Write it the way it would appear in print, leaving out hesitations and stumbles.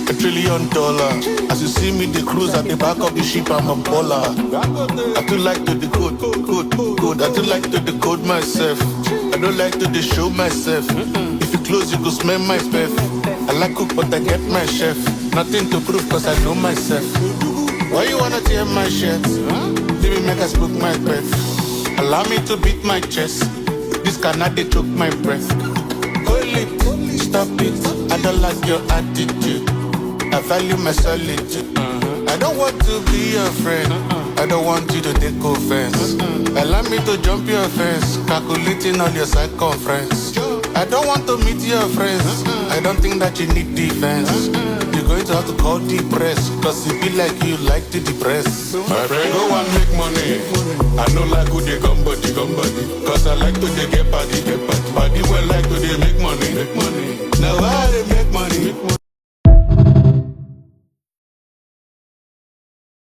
$1 trillion. As you see me, the cruise at the back of the ship, I'm a baller. I do like to decode, code. I do like to decode myself. I don't like to de show myself. If you close, you go smell my breath. I like cook, but I get my chef. Nothing to prove, cause I know myself. Why you wanna tear my shirt? Let me make us book my breath. Allow me to beat my chest. This cannot they choke my breath. Hold it, stop it. I don't like your attitude. I value my solitude. I don't want to be your friend. I don't want you to take offense. Allow me to jump your fence, calculating all your circumference. I don't want to meet your friends. I don't think that you need defense. You're going to have to call the press, cause it be like you like to depress. My friend, go and make money. I know like who they come body. Cause I like to they get body. Body well like to they make money. Now I they make money.